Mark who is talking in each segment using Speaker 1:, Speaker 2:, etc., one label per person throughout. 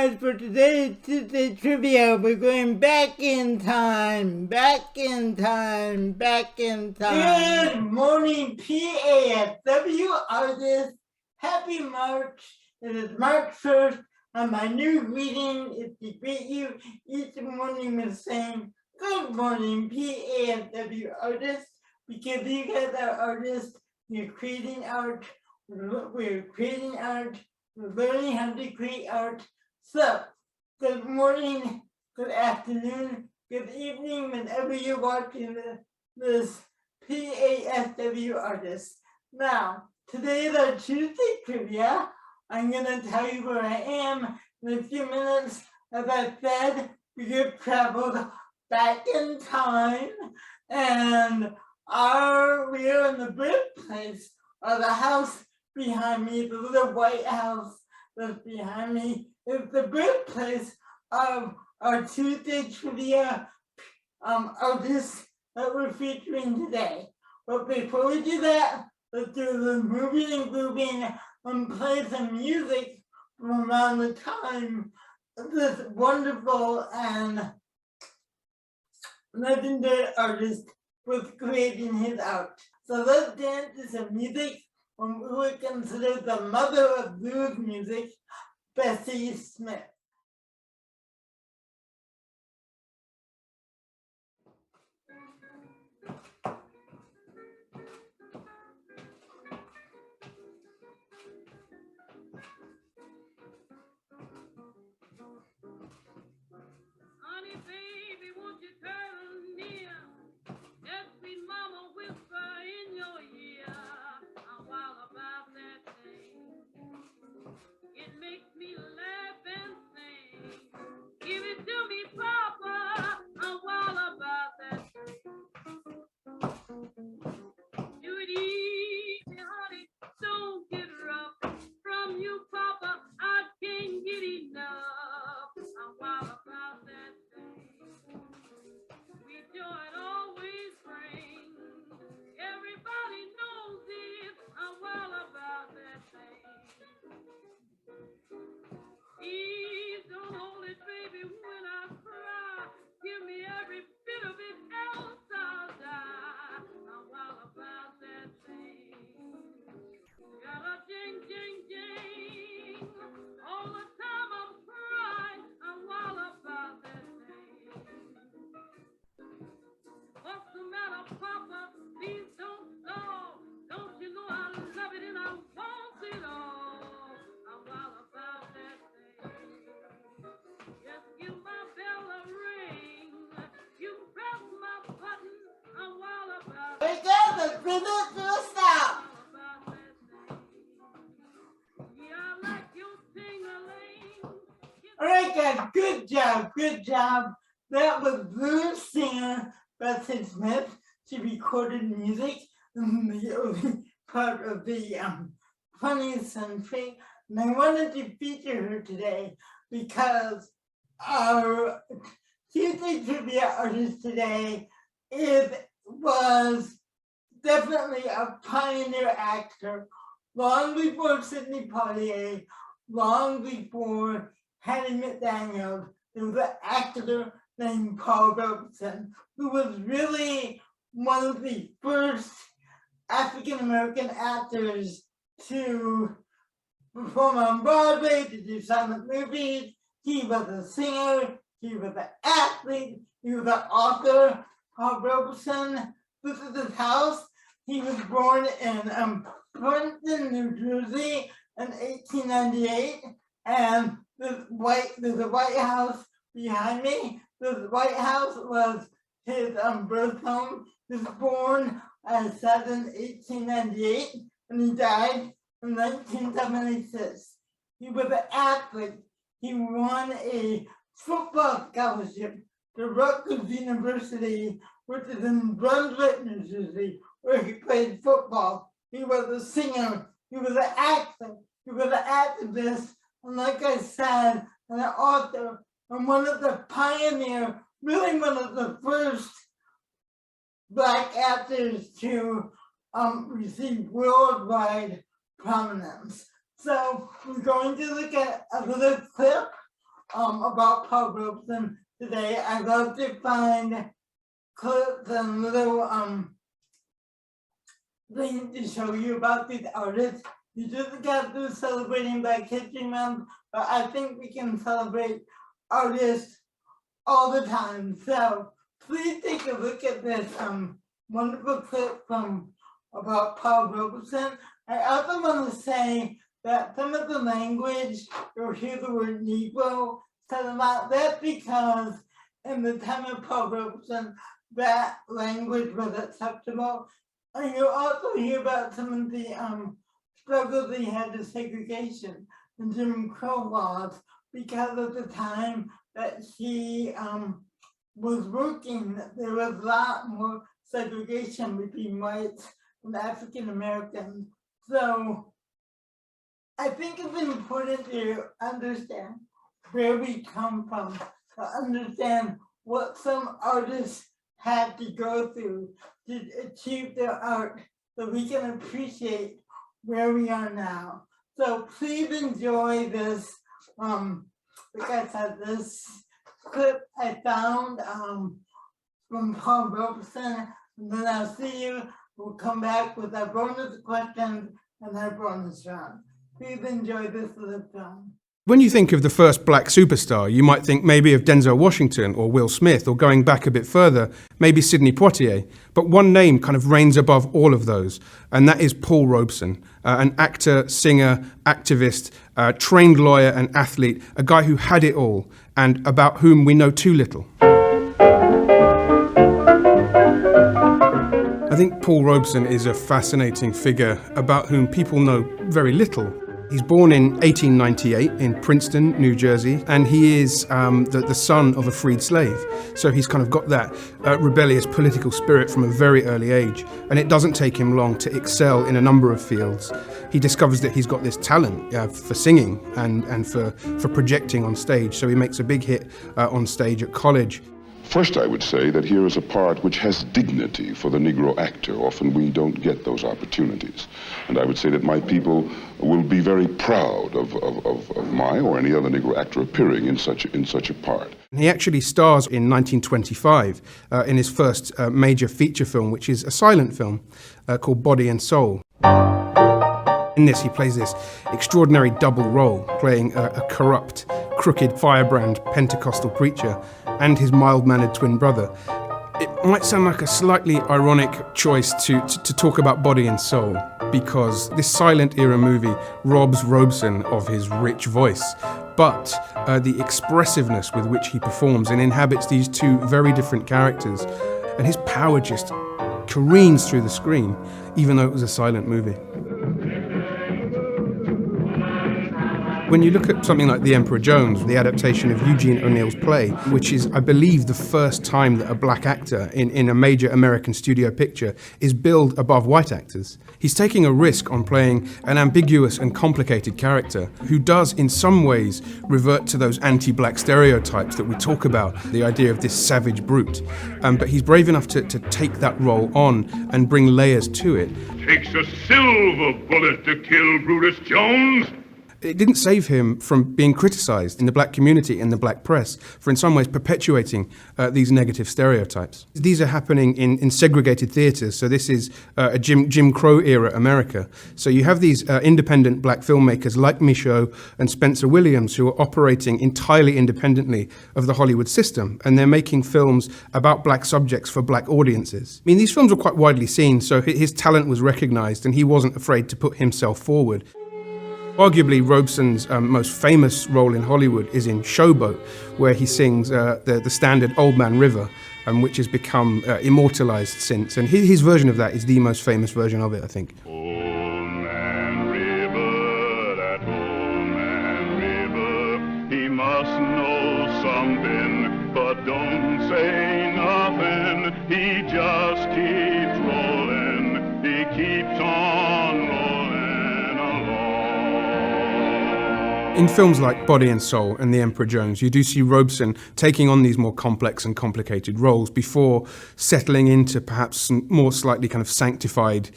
Speaker 1: guys, for today's Tuesday Trivia, we're going back in time. Good morning, PASW artists. Happy March. It is March 1st, and my new greeting is to greet you each morning with saying, good morning, PASW artists, because you guys are artists. You're creating art. We're creating art. We're learning how to create art. So, good morning, good afternoon, good evening, whenever you're watching this PASW artist. Now, today is our Tuesday trivia. I'm going to tell you where I am in a few minutes. As I said, we have traveled back in time, and we are in the birthplace of the house behind me, the little White House that's behind me, is the birthplace of our Tuesday trivia artists that we're featuring today. But before we do that, let's do the moving and grooving and play some music from around the time this wonderful and legendary artist was creating his art. So let's dance to some music from who we consider the mother of blues music, Bessie Smith.
Speaker 2: Honey, baby, won't you turn near? That sweet mama whisper in your ear. I'm wild about that thing. It makes me laugh and sing. Give it to me, Papa. I'm wild about that thing. Do it easy, honey. Don't get rough. From you, Papa, I can't get enough. I'm wild about that thing. Sweet joy it always brings. Everybody knows it. I'm wild about that thing. Please don't hold it, baby, when I cry. Give me every bit of it, else I'll die. I'm wild about that thing. Got a jing, jing, jing. All the time I'm crying. I'm wild about that thing. What's the matter, Papa? Please don't stall. Don't you know I love it and I want it all? I'm wild about that thing. Just give my bell a ring. You press my button. I'm wild about it.
Speaker 1: Wake up and bring it to a stop.
Speaker 2: Yeah, I like you ting-a-ling.
Speaker 1: All right, guys, good job. That was blues singer Bessie Smith. She recorded music in the early part of the 20th century, and I wanted to feature her today because our Tuesday trivia artist today was definitely a pioneer actor, long before Sidney Poitier, long before Hattie McDaniel. There was an actor named Paul Robeson, who was really one of the first African-American actors to perform on Broadway, to do silent movies. He was a singer, he was an athlete, he was an author. Paul Robeson, this is his house. He was born in Princeton, New Jersey in 1898, and there's a White House behind me. This White House was his birth home. He was born, I said, in 1898, and he died in 1976. He was an athlete. He won a football scholarship to Rutgers University, which is in Brunswick, New Jersey, where he played football. He was a singer. He was an actor. He was an activist. And like I said, an author, and one of the pioneer, really one of the first Black actors to receive worldwide prominence. So we're going to look at a little clip about Paul Robeson today. I love to find clips and little things to show you about these artists. You just got through celebrating Black History Month, but I think we can celebrate artists all the time. So please take a look at this wonderful clip from about Paul Robeson. I also want to say that some of the language, you'll hear the word Negro said a lot. That's because in the time of Paul Robeson, that language was acceptable. And you'll also hear about some of the struggles he had to segregation and Jim Crow laws because of the time that he was working. There was a lot more segregation between whites and African Americans. So I think it's important to understand where we come from, to understand what some artists had to go through to achieve their art, so we can appreciate where we are now. So please enjoy this, like I said, this clip I found from Paul Robeson, and then I'll see you. We'll come back with our bonus questions and our bonus round. Please enjoy this little film.
Speaker 3: When you think of the first black superstar, you might think maybe of Denzel Washington or Will Smith, or going back a bit further, maybe Sidney Poitier. But one name kind of reigns above all of those, and that is Paul Robeson, an actor, singer, activist, trained lawyer and athlete, a guy who had it all, and about whom we know too little. I think Paul Robeson is a fascinating figure about whom people know very little. He's born in 1898 in Princeton, New Jersey, and he is the son of a freed slave. So he's kind of got that rebellious political spirit from a very early age. And it doesn't take him long to excel in a number of fields. He discovers that he's got this talent for singing and for projecting on stage. So he makes a big hit on stage at college.
Speaker 4: First, I would say that here is a part which has dignity for the Negro actor. Often we don't get those opportunities. And I would say that my people will be very proud of my or any other Negro actor appearing in such a part.
Speaker 3: He actually stars in 1925 in his first major feature film, which is a silent film called Body and Soul. In this, he plays this extraordinary double role, playing a corrupt, crooked, firebrand Pentecostal preacher and his mild-mannered twin brother. It might sound like a slightly ironic choice to talk about Body and Soul, because this silent era movie robs Robeson of his rich voice, but the expressiveness with which he performs and inhabits these two very different characters, and his power just careens through the screen, even though it was a silent movie. When you look at something like The Emperor Jones, the adaptation of Eugene O'Neill's play, which is, I believe, the first time that a black actor in a major American studio picture is billed above white actors, he's taking a risk on playing an ambiguous and complicated character who does, in some ways, revert to those anti-black stereotypes that we talk about, the idea of this savage brute. But he's brave enough to take that role on and bring layers to it.
Speaker 5: Takes a silver bullet to kill Brutus Jones.
Speaker 3: It didn't save him from being criticised in the black community and the black press for in some ways perpetuating these negative stereotypes. These are happening in segregated theatres, so this is a Jim Crow era America. So you have these independent black filmmakers like Michaud and Spencer Williams who are operating entirely independently of the Hollywood system, and they're making films about black subjects for black audiences. I mean, these films were quite widely seen, so his talent was recognised and he wasn't afraid to put himself forward. Arguably, Robeson's most famous role in Hollywood is in Showboat, where he sings the standard Old Man River, which has become immortalized since. And his version of that is the most famous version of it, I think.
Speaker 5: Old Man River, that old man river, he must know something, but don't say nothing. He just keeps rolling, he keeps on rolling.
Speaker 3: In films like Body and Soul and The Emperor Jones, you do see Robeson taking on these more complex and complicated roles before settling into perhaps more slightly kind of sanctified,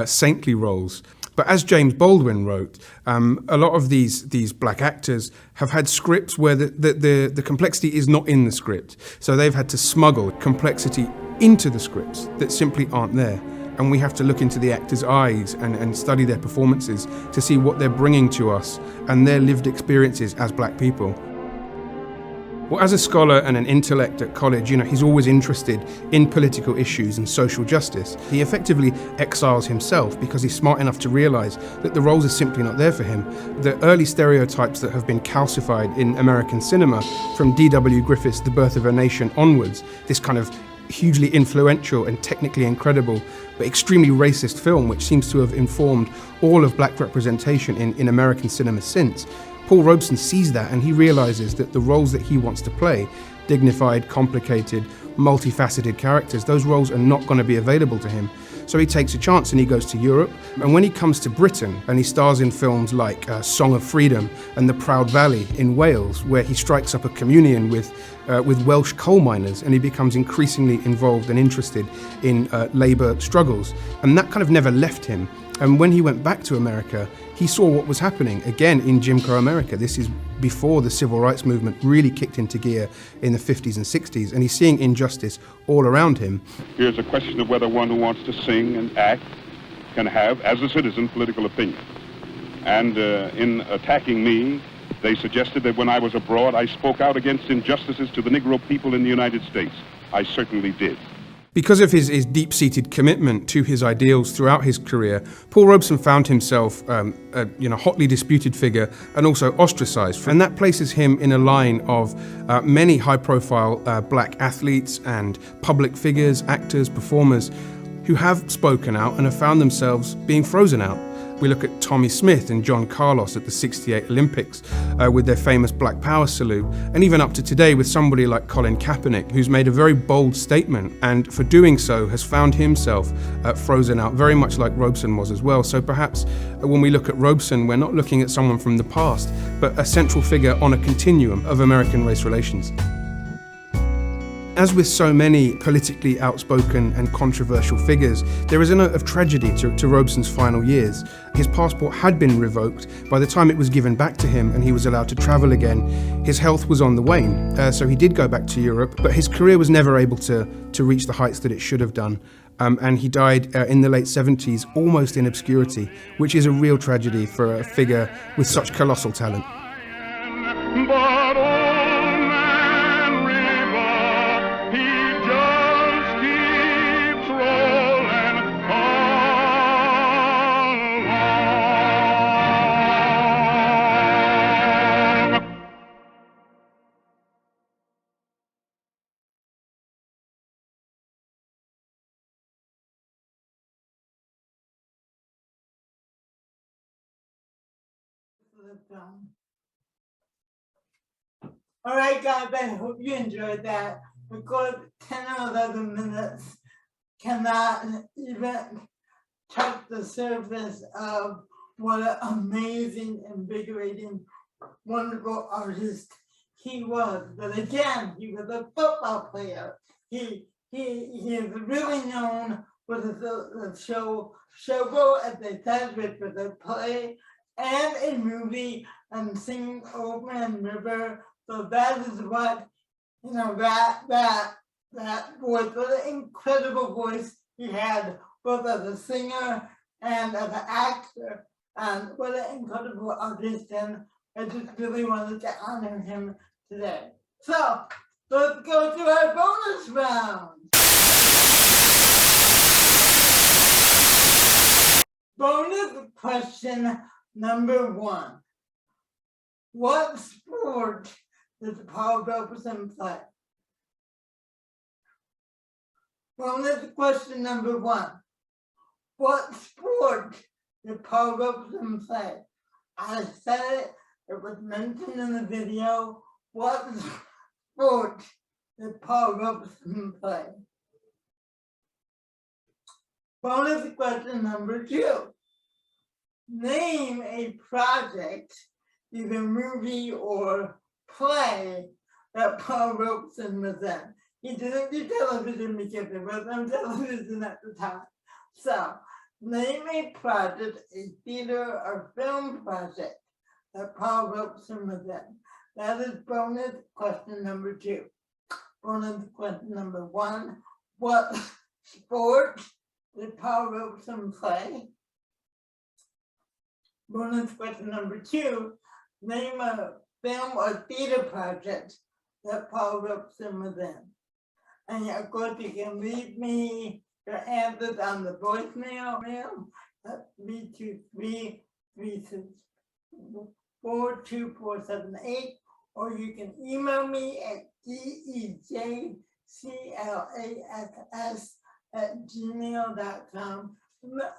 Speaker 3: saintly roles. But as James Baldwin wrote, a lot of these black actors have had scripts where the complexity is not in the script. So they've had to smuggle complexity into the scripts that simply aren't there. And we have to look into the actors' eyes and study their performances to see what they're bringing to us and their lived experiences as black people. Well, as a scholar and an intellect at college, he's always interested in political issues and social justice. He effectively exiles himself because he's smart enough to realize that the roles are simply not there for him. The early stereotypes that have been calcified in American cinema, from D.W. Griffith's The Birth of a Nation onwards, this kind of hugely influential and technically incredible but extremely racist film which seems to have informed all of black representation in American cinema since. Paul Robeson sees that and he realizes that the roles that he wants to play, dignified, complicated, multifaceted characters, those roles are not going to be available to him. So he takes a chance and he goes to Europe. And when he comes to Britain and he stars in films like Song of Freedom and The Proud Valley in Wales, where he strikes up a communion with Welsh coal miners and he becomes increasingly involved and interested in labour struggles. And that kind of never left him. And when he went back to America, he saw what was happening again in Jim Crow America. This is before the civil rights movement really kicked into gear in the 50s and 60s, and he's seeing injustice all around him.
Speaker 4: Here's a question of whether one who wants to sing and act can have, as a citizen, political opinion. And in attacking me, they suggested that when I was abroad, I spoke out against injustices to the Negro people in the United States. I certainly did.
Speaker 3: Because of his deep-seated commitment to his ideals throughout his career, Paul Robeson found himself a hotly disputed figure and also ostracized. And that places him in a line of many high-profile black athletes and public figures, actors, performers who have spoken out and have found themselves being frozen out. We look at Tommy Smith and John Carlos at the '68 Olympics with their famous Black Power salute, and even up to today with somebody like Colin Kaepernick, who's made a very bold statement and for doing so has found himself frozen out, very much like Robeson was as well. So perhaps when we look at Robeson, we're not looking at someone from the past, but a central figure on a continuum of American race relations. As with so many politically outspoken and controversial figures, there is a note of tragedy to Robeson's final years. His passport had been revoked by the time it was given back to him and he was allowed to travel again. His health was on the wane, so he did go back to Europe, but his career was never able to reach the heights that it should have done. And he died in the late 70s, almost in obscurity, which is a real tragedy for a figure with such colossal talent.
Speaker 5: But old man River, he just keeps rolling along.
Speaker 1: All right, guys, I hope you enjoyed that. Because 10 or 11 minutes cannot even touch the surface of what an amazing, invigorating, wonderful artist he was. But again, he was a football player. He is really known for the show Showboat, as they said, which was a play and a movie, Singing Old Man River. So that is what, that voice, what an incredible voice he had, both as a singer and as an actor, and what an incredible artist, and I just really wanted to honor him today. So, let's go to our bonus round. Bonus question number 1. What sport does Paul Robeson play? Bonus question number 1. What sport did Paul Robeson play? I said it was mentioned in the video. What sport did Paul Robeson play? Bonus question number 2. Name a project, either movie or play, that Paul Robeson was in. He didn't do television because there was no television at the time. So, Name a project, a theater or film project that Paul Robeson was in. That is bonus question number 2. Bonus question number 1. What sport did Paul Robeson play? Bonus question number 2. Name a film or theater project that Paul Robeson was in. And of course, you can leave me your answers on the voicemail mail at 323-42478, or you can email me at dejclass@gmail.com.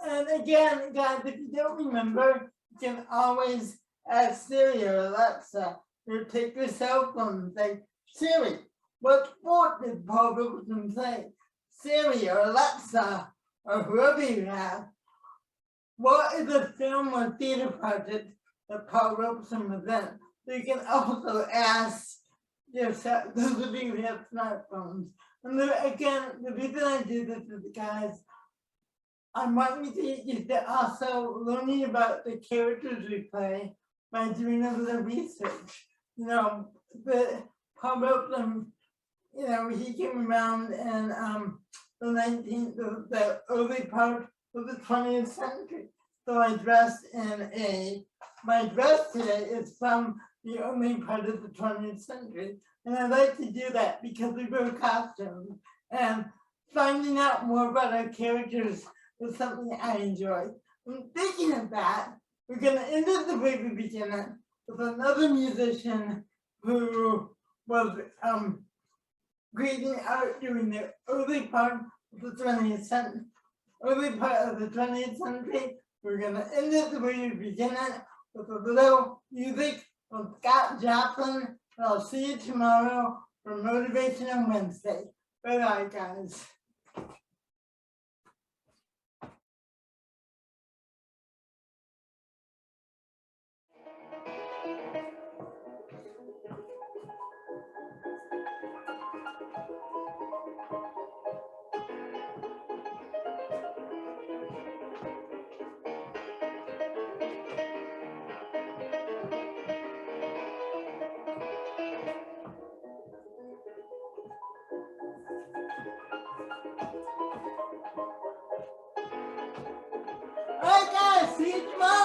Speaker 1: And again, guys, if you don't remember, you can always ask Siri or Alexa, or take your cell phone and say, Siri, what sport did Paul Robeson play? Siri or Alexa or whoever you have, what is a film or theater project that Paul Robeson was in? So you can also ask yourself, those of you who have smartphones. And again, the reason I do this is, guys, I want you to also learning about the characters we play by doing a little research. You know, the Paul Robeson, you know, he came around in the early part of the 20th century. So I dressed my dress today is from the early part of the 20th century. And I like to do that because we wear costumes, and finding out more about our characters is something I enjoy. And thinking of that, we're gonna end at the very beginning with another musician who was creating art during the early part of the 20th century. We're gonna end at the very beginning with a little music from Scott Joplin. And I'll see you tomorrow for Motivational Wednesday. Bye bye, guys. All right, guys, see you tomorrow.